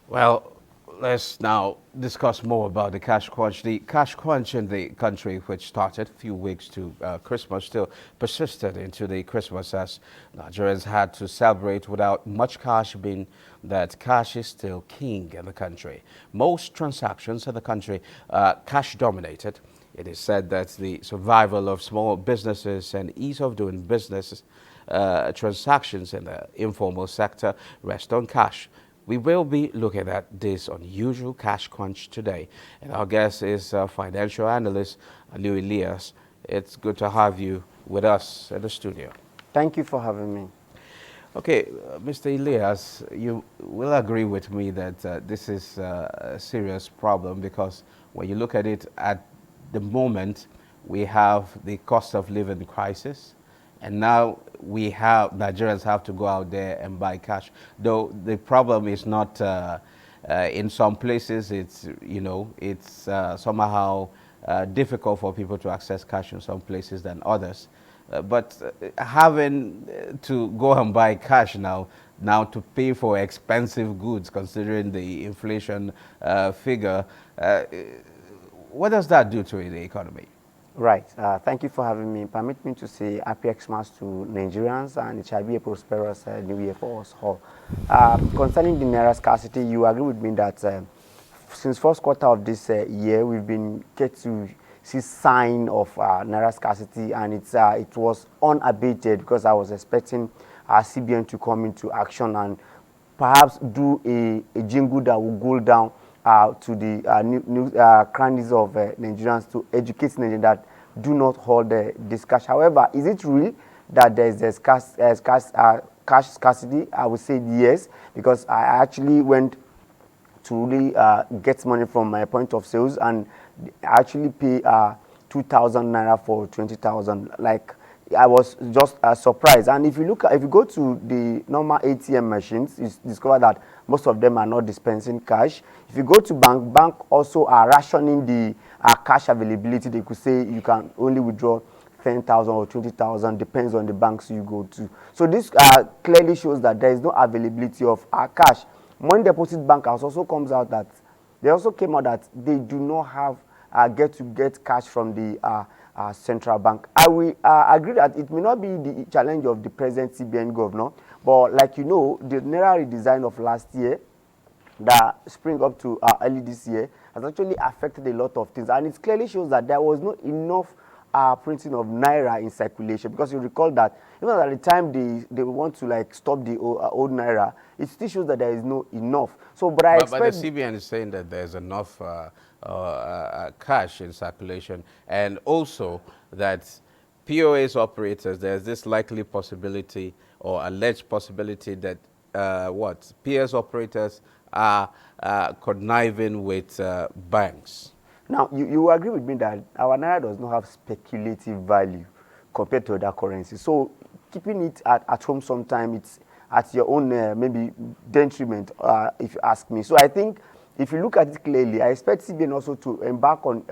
Well, let's now discuss more about the cash crunch. The cash crunch in the country, which started a few weeks to Christmas, still persisted into the Christmas as Nigerians had to celebrate without much cash, being that cash is still king in the country. Most transactions in the country are cash dominated. It is said that the survival of small businesses and ease of doing business transactions in the informal sector rest on cash. We will be looking at this unusual cash crunch today. And our guest is financial analyst Aliyu Ilias. It's good to have you with us in the studio. Thank you for having me. Okay, Mr. Ilias, you will agree with me that this is a serious problem because when you look at it at the moment, we have the cost of living crisis, and now Nigerians have to go out there and buy cash. Though the problem is not in some places, it's somehow difficult for people to access cash in some places than others. But having to go and buy cash now to pay for expensive goods, considering the inflation figure, what does that do to the economy? Right. Thank you for having me. Permit me to say happy Xmas to Nigerians, and it shall be a prosperous new year for us all. Concerning the Naira scarcity, you agree with me that since first quarter of this year, we've been get to see sign of Naira scarcity, and it was unabated because I was expecting CBN to come into action and perhaps do a jingle that will go down to the new crannies of Nigerians to educate Nigerians that do not hold this cash. However, is it real that there is a cash scarcity? I would say yes, because I actually went to really get money from my point of sales and actually pay 2,000 naira for 20,000. Like, I was just surprised. And if you go to the normal ATM machines, you discover that most of them are not dispensing cash. If you go to bank also are rationing the cash availability. They could say you can only withdraw 10,000 or 20,000, depends on the banks you go to. So this clearly shows that there is no availability of cash. Money Deposit Bank also comes out that they also came out that they do not have get cash from the central bank. I will agree that it may not be the challenge of the present CBN governor, but like you know, the Naira redesign of last year that spring up to early this year has actually affected a lot of things, and it clearly shows that there was not enough printing of Naira in circulation, because you recall that even at the time they want to like stop the old Naira, it still shows that there is no enough. So but I expect... But the CBN is saying that there's enough cash in circulation, and also that POS operators, there's this likely possibility or alleged possibility that POS operators are conniving with banks. Now, you agree with me that our Naira does not have speculative value compared to other currencies. So keeping it at home sometime, it's at your own maybe detriment, if you ask me. So I think if you look at it clearly, I expect CBN also to embark on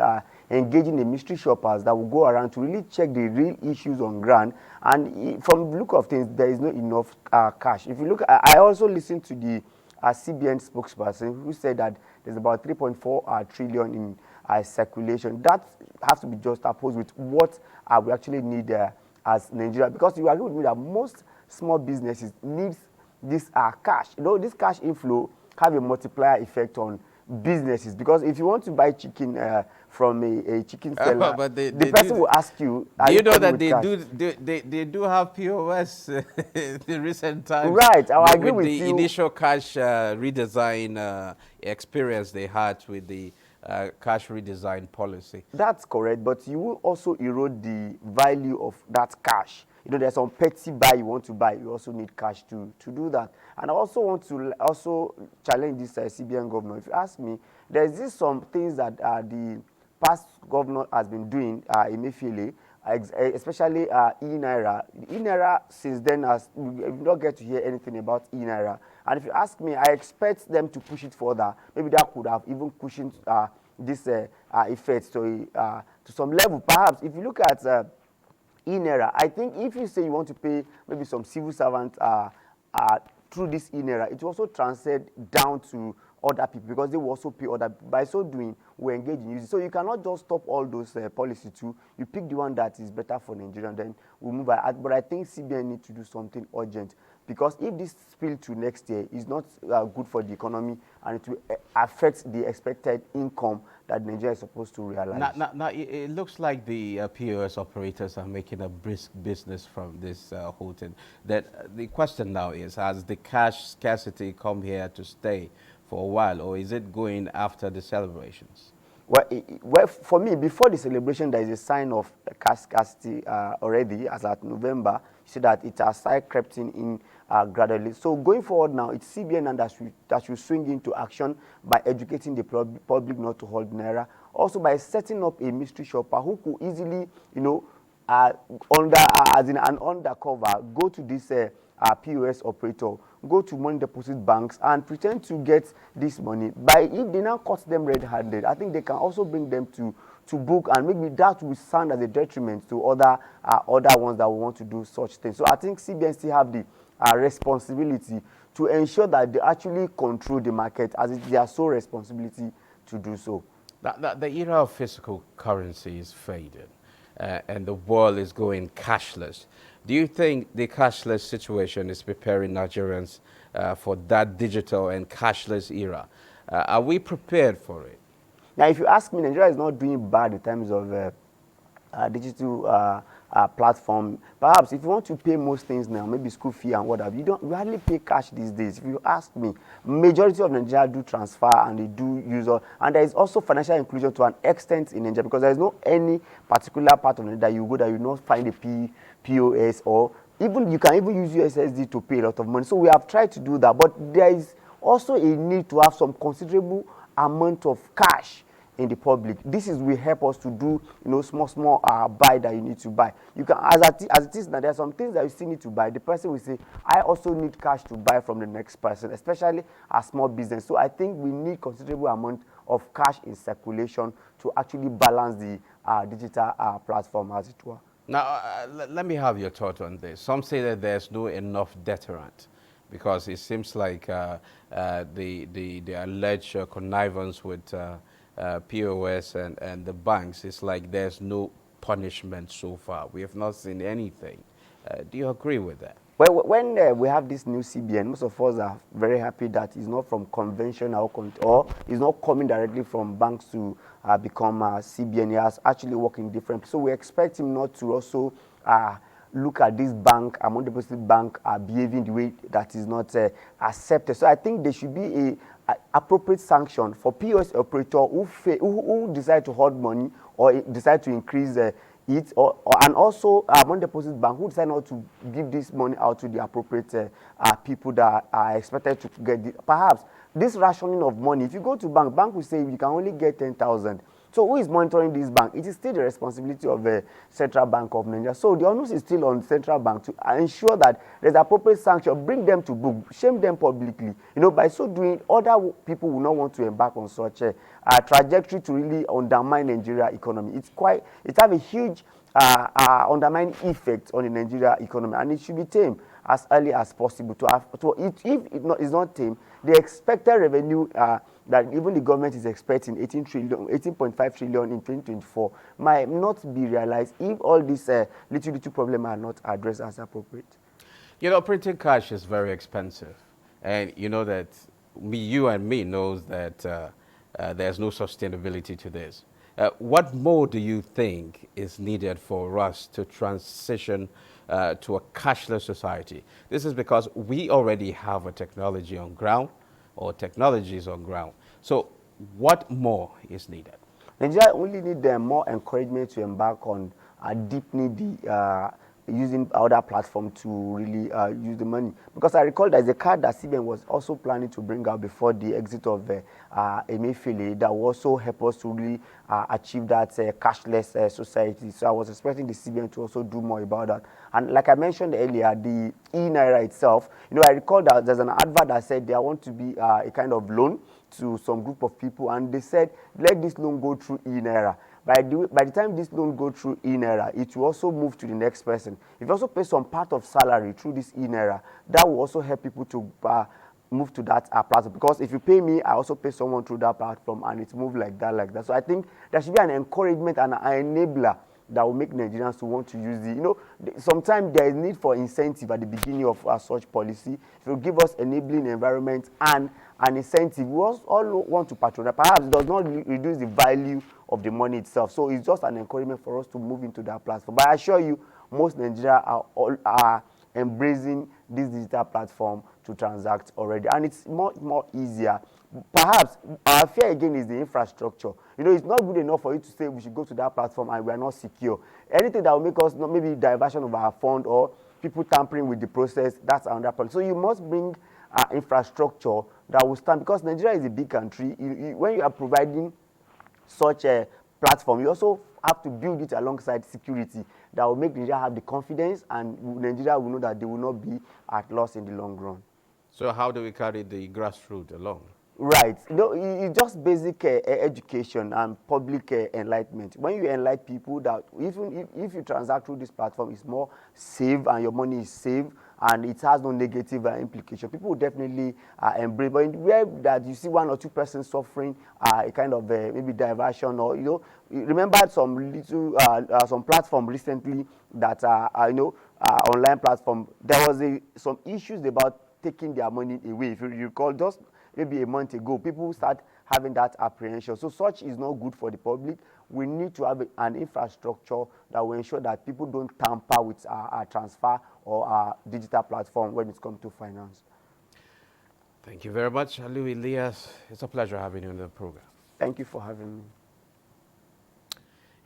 engaging the mystery shoppers that will go around to really check the real issues on ground. And from the look of things, there is not enough cash. If you look, I also listened to the CBN spokesperson who said that there's about 3.4 trillion in circulation. That has to be juxtaposed with what we actually need as Nigeria, because you agree with me that most small businesses need this cash. You know, this cash inflow have a multiplier effect on businesses, because if you want to buy chicken from a chicken seller, but the person will ask you, do you know that they do have POS in the recent times? Right, I agree with the you. initial cash redesign experience they had with the cash redesign policy. That's correct, but you will also erode the value of that cash. You know, there's some petty buy you want to buy, you also need cash to do that. And I also want to also challenge this CBN governor. If you ask me, there's this some things that the past governor has been doing in Emefiele, especially e-Naira. E-Naira, since then, we don't get to hear anything about e-Naira. And if you ask me, I expect them to push it further. Maybe that could have even cushioned this effect to some level. Perhaps if you look at e-Naira, I think if you say you want to pay maybe some civil servant through this e-naira, it will also transcend down to other people because they will also pay other people. By so doing, we engage in using. So you cannot just stop all those policies too. You pick the one that is better for Nigeria, then we move ahead. But I think CBN need to do something urgent because if this spill to next year is not good for the economy and it will affect the expected income that Nigeria is supposed to realize. Now it looks like the POS operators are making a brisk business from this whole thing. That the question now is, has the cash scarcity come here to stay for a while, or is it going after the celebrations? Well, for me, before the celebration, there is a sign of cash scarcity already. As at November, you see that it has started crept in gradually. So going forward now, it's CBN and that should swing into action by educating the public not to hold naira. Also by setting up a mystery shopper who could easily, you know, as in an undercover, go to this POS operator, go to money deposit banks and pretend to get this money. If they now caught them red-handed, I think they can also bring them to book, and maybe that will sound as a detriment to other ones that will want to do such things. So I think CBN still have the responsibility to ensure that they actually control the market, as it's their sole responsibility to do so. The era of physical currency is fading, and the world is going cashless. Do you think the cashless situation is preparing Nigerians for that digital and cashless era? Are we prepared for it? Now, if you ask me, Nigeria is not doing bad in terms of digital platform. Perhaps if you want to pay most things now, maybe school fee and whatever, you hardly pay cash these days. If you ask me, majority of Nigeria do transfer and they do use all, and there is also financial inclusion to an extent in Nigeria because there is no any particular part of Nigeria that you go that you not find a POS, or even you can even use USSD to pay a lot of money. So we have tried to do that, but there is also a need to have some considerable amount of cash in the public. This will help us to do, you know, small buy that you need to buy. You can, as it is now, there are some things that you still need to buy. The person will say, I also need cash to buy from the next person, especially a small business. So I think we need considerable amount of cash in circulation to actually balance the digital platform, as it were. Now, let me have your thought on this. Some say that there's no enough deterrent because it seems like the alleged connivance with POS and the banks, it's like there's no punishment so far. We have not seen anything. Do you agree with that? Well, when we have this new CBN, most of us are very happy that it's not from conventional or it's not coming directly from banks to become CBN. He has actually working different. So we expect him not to also look at this bank, among deposit bank, behaving the way that is not accepted. So I think there should be a appropriate sanction for POS operator who decide to hold money or decide to increase it, and also among deposit bank who decide not to give this money out to the appropriate people that are expected to get perhaps this rationing of money. If you go to bank will say you can only get 10,000. So who is monitoring this bank? It is still the responsibility of the Central Bank of Nigeria. So the onus is still on Central Bank to ensure that there's appropriate sanction, bring them to book, shame them publicly. You know, by so doing, other people will not want to embark on such a trajectory to really undermine Nigeria economy. It have a huge undermining effect on the Nigeria economy, and it should be tamed as early as possible. If it's not tamed, the expected revenue that even the government is expecting 18.5 trillion in 2024 might not be realized if all these little problems are not addressed as appropriate. You know, printing cash is very expensive, and you know that you and me knows that there's no sustainability to this. What more do you think is needed for us to transition to a cashless society? This is because we already have a technology on ground, or technologies on ground. So what more is needed? Nigeria only need more encouragement to embark on deepening the using other platform to really use the money. Because I recall there's a card that CBN was also planning to bring out before the exit of Emefiele that will also help us to really achieve that cashless society. So I was expecting the CBN to also do more about that. And like I mentioned earlier, the e-naira itself, you know, I recall that there's an advert that said there want to be a kind of loan to some group of people, and they said, let this loan go through e-naira. By the time this loan go through e-naira, it will also move to the next person. If you also pay some part of salary through this e-naira, that will also help people to move to that platform. Because if you pay me, I also pay someone through that platform, and it's moved like that, like that. So I think there should be an encouragement and an enabler that will make Nigerians to want to use the, sometimes there is need for incentive at the beginning of such policy. If you give us enabling environment and an incentive, we all want to patronize. Perhaps it does not reduce the value of the money itself. So it's just an encouragement for us to move into that platform. But I assure you, most Nigerians are embracing this digital platform to transact already, and it's much more easier. Perhaps our fear again is the infrastructure. It's not good enough for you to say we should go to that platform and we are not secure. Anything that will make us not, maybe diversion of our fund or people tampering with the process, that's another problem. So you must bring infrastructure that will stand, because Nigeria is a big country. When you are providing such a platform, you also have to build it alongside security that will make Nigeria have the confidence, and Nigeria will know that they will not be at loss in the long run. So how do we carry the grassroots along? Right. It's just basic education and public enlightenment. When you enlighten people that even if you transact through this platform, it's more safe and your money is safe and it has no negative implication, people will definitely embrace. But where that you see one or two persons suffering a kind of maybe diversion, or remember some little some platform recently that online platform, there was some issues about taking their money away. If you recall, just maybe a month ago, people start having that apprehension. So such is not good for the public. We need to have an infrastructure that will ensure that people don't tamper with our transfer or our digital platform when it comes to finance. Thank you very much, Aliyu, Ilias. It's a pleasure having you in the program. Thank you for having me.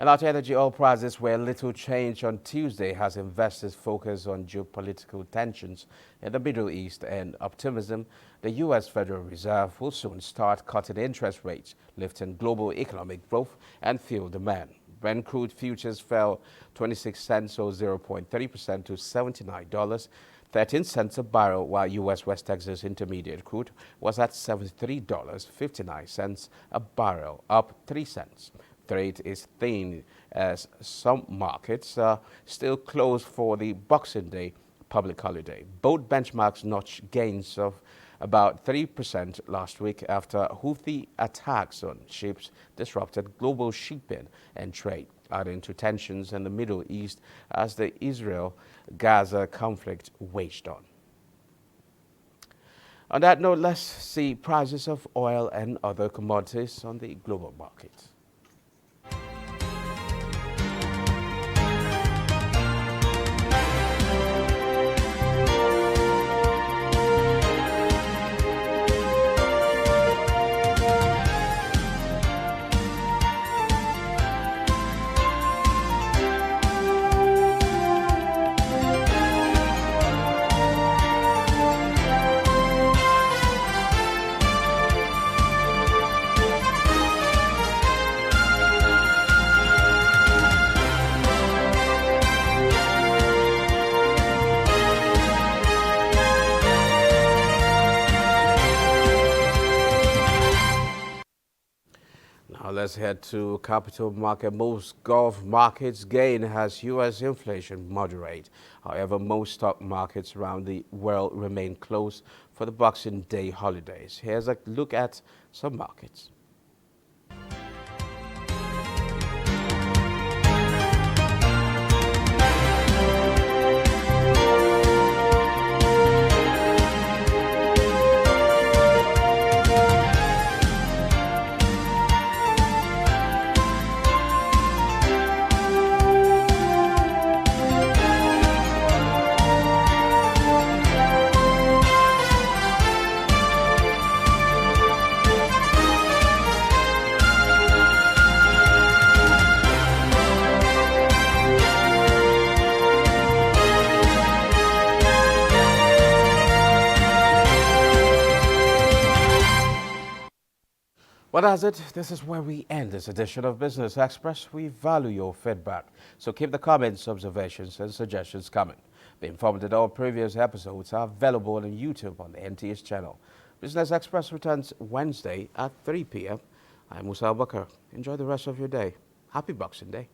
And our energy oil prices were little change on Tuesday as investors focus on geopolitical tensions in the Middle East and optimism the U.S. Federal Reserve will soon start cutting interest rates, lifting global economic growth and fuel demand. Brent crude futures fell 26 cents or 0.3% to $79.13 a barrel, while U.S. West Texas Intermediate crude was at $73.59 a barrel, up 3 cents. Trade is thin as some markets are still closed for the Boxing Day public holiday. Both benchmarks notched gains of about 3% last week after Houthi attacks on ships disrupted global shipping and trade, adding to tensions in the Middle East as the Israel-Gaza conflict waged on. On that note, let's see prices of oil and other commodities on the global markets. Now let's head to capital market. Most Gulf markets gain as U.S. inflation moderate. However, most stock markets around the world remain closed for the Boxing Day holidays. Here's a look at some markets. Well, that's it. This is where we end this edition of Business Express. We value your feedback, so keep the comments, observations, and suggestions coming. Be informed that all previous episodes are available on YouTube on the NTA's channel. Business Express returns Wednesday at 3 p.m. I'm Musa Abakar. Enjoy the rest of your day. Happy Boxing Day.